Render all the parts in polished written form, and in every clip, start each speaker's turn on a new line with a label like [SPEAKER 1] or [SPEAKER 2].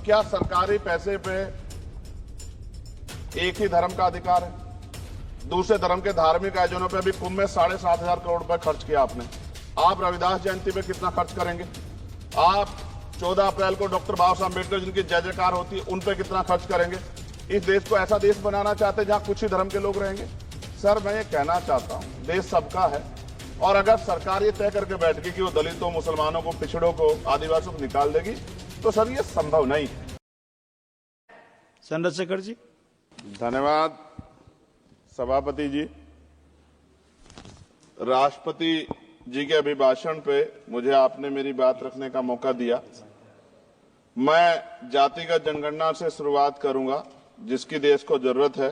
[SPEAKER 1] क्या सरकारी पैसे पे एक ही धर्म का अधिकार है? दूसरे धर्म के धार्मिक आयोजनों पे अभी कुंभ में 7,500 करोड़ रुपए खर्च किया आपने। आप रविदास जयंती पे कितना खर्च करेंगे? आप 14 अप्रैल को डॉक्टर बाबा साहब अम्बेडकर जिनकी जय जयकार होती है उन पे कितना खर्च करेंगे? इस देश को ऐसा देश बनाना चाहते हैं जहां कुछ ही धर्म के लोग रहेंगे? सर, मैं ये कहना चाहता हूं, देश सबका है, और अगर सरकार ये तय करके बैठ गई कि वो दलितों, मुसलमानों को, पिछड़ों को, आदिवासियों को निकाल देगी, तो सर ये संभव नहीं है।
[SPEAKER 2] चंद्रशेखर जी।
[SPEAKER 1] धन्यवाद सभापति जी। राष्ट्रपति जी के अभिभाषण पे मुझे आपने मेरी बात रखने का मौका दिया। मैं जातिगत जनगणना से शुरुआत करूंगा जिसकी देश को जरूरत है,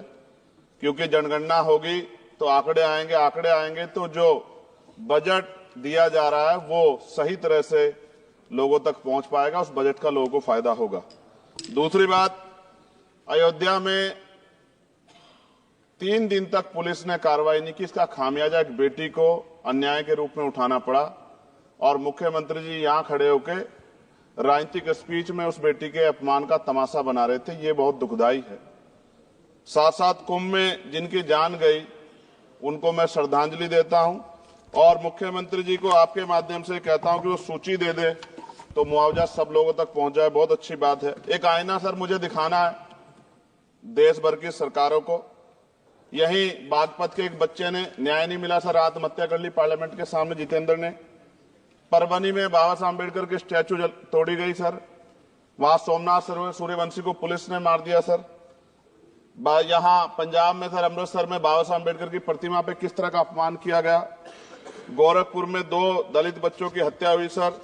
[SPEAKER 1] क्योंकि जनगणना होगी तो आंकड़े आएंगे तो जो बजट दिया जा रहा है वो सही तरह से लोगों तक पहुंच पाएगा, उस बजट का लोगों को फायदा होगा। दूसरी बात, अयोध्या में 3 दिन तक पुलिस ने कार्रवाई नहीं की, इसका खामियाजा एक बेटी को अन्याय के रूप में उठाना पड़ा, और मुख्यमंत्री जी यहां खड़े होकर राजनीतिक स्पीच में उस बेटी के अपमान का तमाशा बना रहे थे। ये बहुत दुखदाई है। साथ साथ कुंभ में जिनकी जान गई उनको मैं श्रद्धांजलि देता हूं, और मुख्यमंत्री जी को आपके माध्यम से कहता हूं कि वो सूची दे दे तो मुआवजा सब लोगों तक पहुंच जाए। बहुत अच्छी बात है। एक आईना सर मुझे दिखाना है देश भर की सरकारों को। यही बागपत के एक बच्चे ने न्याय नहीं मिला सर, आत्महत्या कर ली पार्लियामेंट के सामने, जितेंद्र ने। परभनी में बाबा साहब अम्बेडकर की स्टैचू तोड़ी गई सर, वहां सोमनाथ सूर्यवंशी को पुलिस ने मार दिया सर। यहां पंजाब में सर, अमृतसर में बाबा साहब अम्बेडकर की प्रतिमा पे किस तरह का अपमान किया गया। गोरखपुर में 2 दलित बच्चों की हत्या हुई सर।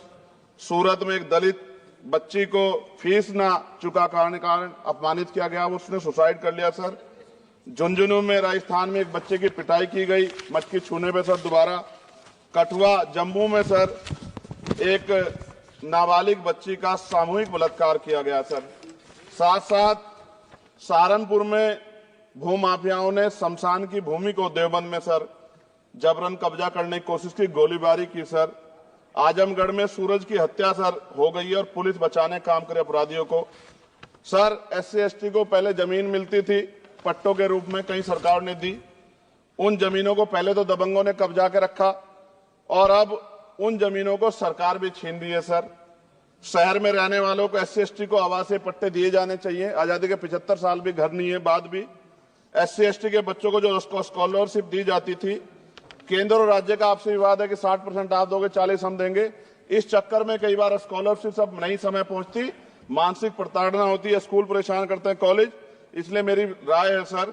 [SPEAKER 1] सूरत में एक दलित बच्ची को फीस ना चुका कारण अपमानित किया गया, उसने सुसाइड कर लिया सर। झुंझुनू में राजस्थान में एक बच्चे की पिटाई की गई मटकी छूने पे सर दोबारा। कठुआ जम्मू में सर एक नाबालिग बच्ची का सामूहिक बलात्कार किया गया सर। साथ साथ सहारनपुर में भूमाफियाओं ने शमशान की भूमि को देवबंद में सर जबरन कब्जा करने की कोशिश की, गोलीबारी की सर। आजमगढ़ में सूरज की हत्या सर हो गई है और पुलिस बचाने काम करे अपराधियों को। सर SC ST को पहले जमीन मिलती थी पट्टों के रूप में, कई सरकार ने दी। उन जमीनों को पहले तो दबंगों ने कब्जा के रखा और अब उन जमीनों को सरकार भी छीन रही है सर। शहर में रहने वालों को SC ST को आवासीय पट्टे दिए जाने चाहिए। आजादी के 75 साल भी घर नहीं है, बाद भी SC ST के बच्चों को जो स्कॉलरशिप दी जाती थी, केंद्र और राज्य का आपसी विवाद है कि 60% आप दोगे, 40 हम देंगे। इस चक्कर में कई बार स्कॉलरशिप सब नहीं समय पहुंचती, मानसिक प्रताड़ना होती है, स्कूल परेशान करते हैं, कॉलेज। इसलिए मेरी राय है सर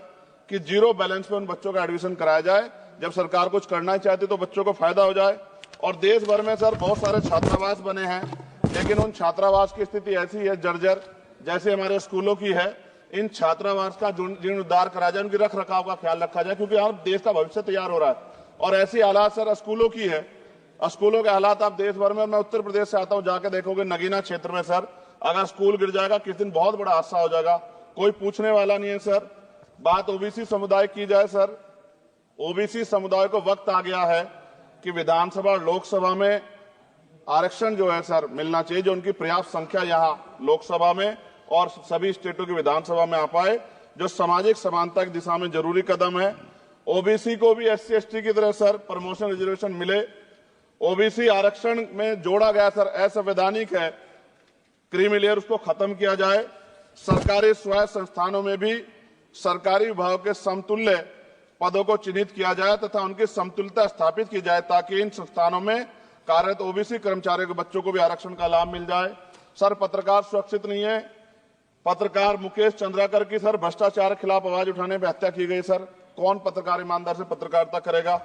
[SPEAKER 1] कि 0 बैलेंस पे उन बच्चों का एडमिशन कराया जाए। जब सरकार कुछ करना चाहती तो बच्चों को फायदा हो जाए। और देश भर में सर बहुत सारे छात्रावास बने हैं, लेकिन उन छात्रावास की स्थिति ऐसी है जर्जर, जैसे हमारे स्कूलों की है। इन छात्रावास का जीर्णोद्धार कराया जाए, उनकी रख रखाव का ख्याल रखा जाए, क्योंकि यहाँ देश का भविष्य तैयार हो रहा है। और ऐसी हालात सर स्कूलों की है, स्कूलों के हालात आप देश भर में, मैं उत्तर प्रदेश से आता हूँ, जाके देखोगे नगीना क्षेत्र में सर अगर स्कूल गिर जाएगा किस दिन बहुत बड़ा हादसा हो जाएगा, कोई पूछने वाला नहीं है सर। बात OBC समुदाय की जाए सर, OBC समुदाय को वक्त आ गया है कि विधानसभा और लोकसभा में आरक्षण जो है सर मिलना चाहिए, जो उनकी पर्याप्त संख्या यहाँ लोकसभा में और सभी स्टेटों की विधानसभा में आ पाए, जो सामाजिक समानता की दिशा में जरूरी कदम है। OBC को भी SC ST की तरह सर प्रमोशन रिजर्वेशन मिले। OBC आरक्षण में जोड़ा गया सर असंवैधानिक है, क्रीमी लेयर, उसको खत्म किया जाए। सरकारी स्वायत्त संस्थानों में भी सरकारी विभागों के समतुल्य पदों को चिन्हित किया जाए तथा उनकी समतुल्यता स्थापित की जाए, ताकि इन संस्थानों में कार्यरत OBC कर्मचारियों के बच्चों को भी आरक्षण का लाभ मिल जाए। सर पत्रकार सुरक्षित नहीं है। पत्रकार मुकेश चंद्राकर की सर भ्रष्टाचार के खिलाफ आवाज उठाने पर हत्या की गई सर। कौन पत्रकार ईमानदार से पत्रकारिता करेगा?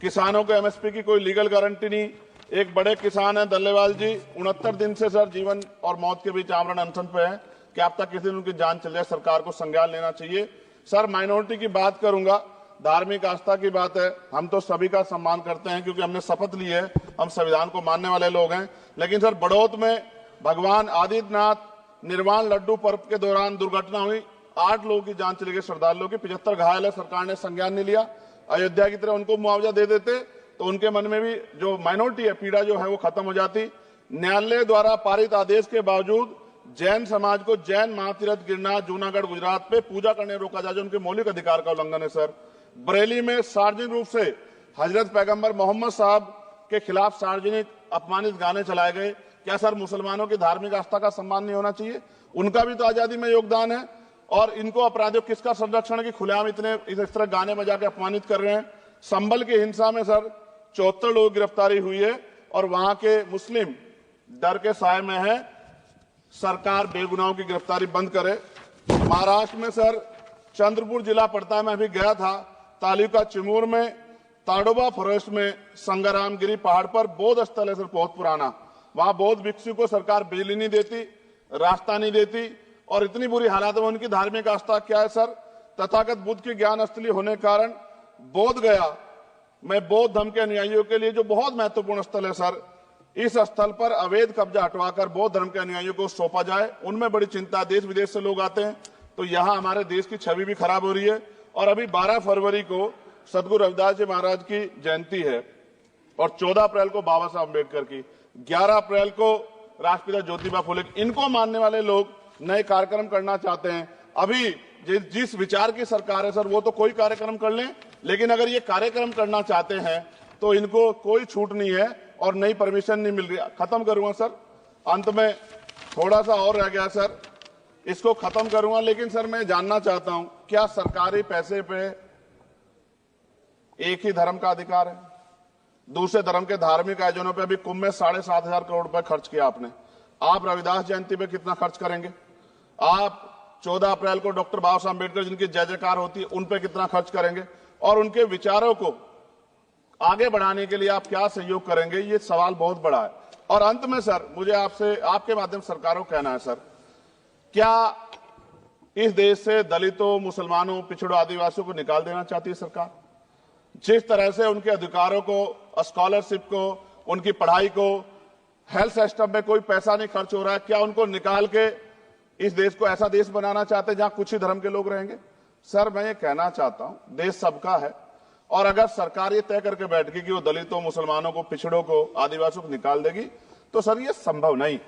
[SPEAKER 1] किसानों को MSP की कोई लीगल गारंटी नहीं। एक बड़े किसान है दल्लेवाल जी, 69 दिन से सर जीवन और मौत के बीच आमरण अनशन पे है। क्या अब तक किसी दिन उनकी जान चल जाए? सरकार को संज्ञान लेना चाहिए। सर माइनॉरिटी की बात करूंगा, धार्मिक आस्था की बात है, हम तो सभी का सम्मान करते हैं क्योंकि हमने शपथ ली है, हम संविधान को मानने वाले लोग हैं। लेकिन सर बड़ौत में भगवान आदित्यनाथ निर्वाण लड्डू पर्व के दौरान दुर्घटना हुई, 8 लोगों की जान चली गई, श्रद्धालुओं की, 75 घायल है, सरकार ने संज्ञान नहीं लिया। अयोध्या की तरह उनको मुआवजा दे देते तो उनके मन में भी जो माइनॉरिटी है पीड़ा जो है वो खत्म हो जाती। न्यायालय द्वारा पारित आदेश के बावजूद जैन समाज को जैन महातीर्थ गिरनार जूनागढ़ गुजरात पे पूजा करने रोका जाए, जो उनके मौलिक अधिकार का उल्लंघन है सर। बरेली में सार्वजनिक रूप से हजरत पैगंबर मोहम्मद साहब के खिलाफ सार्वजनिक अपमानित गाने चलाए गए। क्या सर मुसलमानों की धार्मिक आस्था का सम्मान नहीं होना चाहिए? उनका भी तो आजादी में योगदान है। और इनको अपराधियों किसका संरक्षण है कि खुलेआम इस तरह गाने बजा के अपमानित कर रहे हैं? संभल की हिंसा में सर 74 लोगों की गिरफ्तारी हुई है और वहां के मुस्लिम डर के साए में है। सरकार बेगुनाहों की गिरफ्तारी बंद करे। महाराष्ट्र में सर चंद्रपुर जिला पड़ता है, मैं अभी गया था, तालुका चिमूर में ताडोबा फॉरेस्ट में संगरामगिरी पहाड़ पर बौद्ध स्थल है सर, बहुत पुराना। वहां बौद्ध भिक्षु को सरकार बिजली नहीं देती, रास्ता नहीं देती और इतनी बुरी हालात में उनकी धार्मिक आस्था क्या है सर? तथागत बुद्ध के ज्ञान स्थली होने के कारण बोध गया में बौद्ध धर्म के अनुयायियों के लिए जो बहुत महत्वपूर्ण स्थल है सर, इस स्थल पर अवैध कब्जा हटवाकर बौद्ध धर्म के अनुयायियों को सौंपा जाए। उनमें बड़ी चिंता, देश विदेश से लोग आते हैं, तो यहाँ हमारे देश की छवि भी खराब हो रही है। और अभी 12 फरवरी को सदगुरु रविदास जी महाराज की जयंती है और 14 अप्रैल को बाबा साहब अम्बेडकर की, 11 अप्रैल को राष्ट्रपिता ज्योतिबा फुले। इनको मानने वाले लोग नए कार्यक्रम करना चाहते हैं। अभी जिस विचार की सरकार है सर, वो तो कोई कार्यक्रम कर लें, लेकिन अगर ये कार्यक्रम करना चाहते हैं तो इनको कोई छूट नहीं है और नई परमिशन नहीं मिल रही। खत्म करूंगा सर, अंत में थोड़ा सा और रह गया सर, इसको खत्म करूंगा। लेकिन सर मैं जानना चाहता हूं, क्या सरकारी पैसे पे एक ही धर्म का अधिकार है? दूसरे धर्म के धार्मिक आयोजनों पे अभी कुंभ में 7,500 करोड़ रुपए खर्च किया आपने। आप रविदास जयंती पे कितना खर्च करेंगे? आप 14 अप्रैल को डॉक्टर बाबा साहब अम्बेडकर जिनकी जय जयकार होती है, उन पे कितना खर्च करेंगे? और उनके विचारों को आगे बढ़ाने के लिए आप क्या सहयोग करेंगे? ये सवाल बहुत बड़ा है। और अंत में सर मुझे आपसे, आपके माध्यम से सरकारों को कहना है सर, क्या इस देश से दलितों, मुसलमानों, पिछड़ों, आदिवासियों को निकाल देना चाहती है सरकार? जिस तरह से उनके अधिकारों को, स्कॉलरशिप को, उनकी पढ़ाई को, हेल्थ सिस्टम में कोई पैसा नहीं खर्च हो रहा है, क्या उनको निकाल के इस देश को ऐसा देश बनाना चाहते हैं जहां कुछ ही धर्म के लोग रहेंगे? सर मैं ये कहना चाहता हूं, देश सबका है और अगर सरकार ये तय करके बैठ गई कि वो दलितों, मुसलमानों को, पिछड़ों को, आदिवासियों को निकाल देगी, तो सर ये संभव नहीं।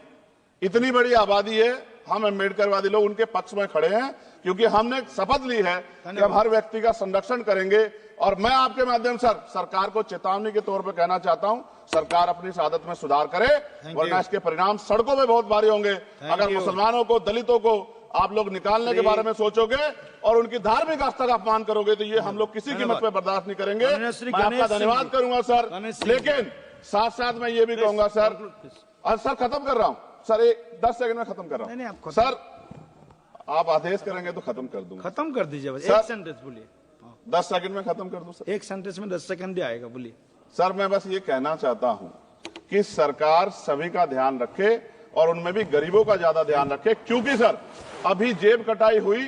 [SPEAKER 1] इतनी बड़ी आबादी है, हम अम्बेडकरवादी लोग उनके पक्ष में खड़े हैं क्योंकि हमने शपथ ली है कि हम हर व्यक्ति का संरक्षण करेंगे। और मैं आपके माध्यम से सरकार को चेतावनी के तौर पर कहना चाहता हूं, सरकार अपनी इस आदत में सुधार करे, वरना इसके परिणाम सड़कों में बहुत भारी होंगे। अगर मुसलमानों को, दलितों को आप लोग निकालने के बारे में सोचोगे और उनकी धार्मिक आस्था का अपमान करोगे तो ये हम लोग किसी कीमत पे बर्दाश्त नहीं करेंगे। मैं आपका धन्यवाद करूंगा सर, लेकिन साथ साथ मैं ये भी कहूंगा सर, और सर खत्म कर रहा हूं सर, 10 सेकंड में खत्म कर रहा हूं सर, आप आदेश करेंगे तो खत्म कर दूंगा।
[SPEAKER 2] खत्म कर दीजिए बस, एक सेंटेंस बोलिए।
[SPEAKER 1] 10 सेकंड में खत्म कर दूं सर,
[SPEAKER 2] एक सेंटेंस में 10 सेकंड भी आएगा, बोलिए
[SPEAKER 1] सर। मैं बस ये कहना चाहता हूं कि सरकार सभी का ध्यान रखे और उनमें भी गरीबों का ज्यादा ध्यान रखे, क्योंकि सर अभी जेब कटाई हुई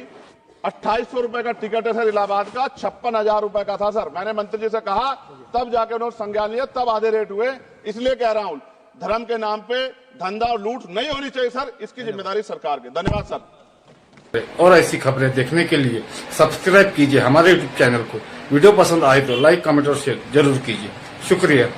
[SPEAKER 1] 2800 रुपए का टिकट है सर इलाहाबाद का, 56,000 रुपए का था सर। मैंने मंत्री जी से कहा, तब जाके उन्होंने संज्ञान लिया, तब आधे रेट हुए। इसलिए कह रहा हूं, धर्म के नाम पे धंधा और लूट नहीं होनी चाहिए सर, इसकी जिम्मेदारी सरकार की। धन्यवाद सर।
[SPEAKER 3] और ऐसी खबरें देखने के लिए सब्सक्राइब कीजिए हमारे यूट्यूब चैनल को। वीडियो पसंद आए तो लाइक, कमेंट और शेयर जरूर कीजिए। शुक्रिया।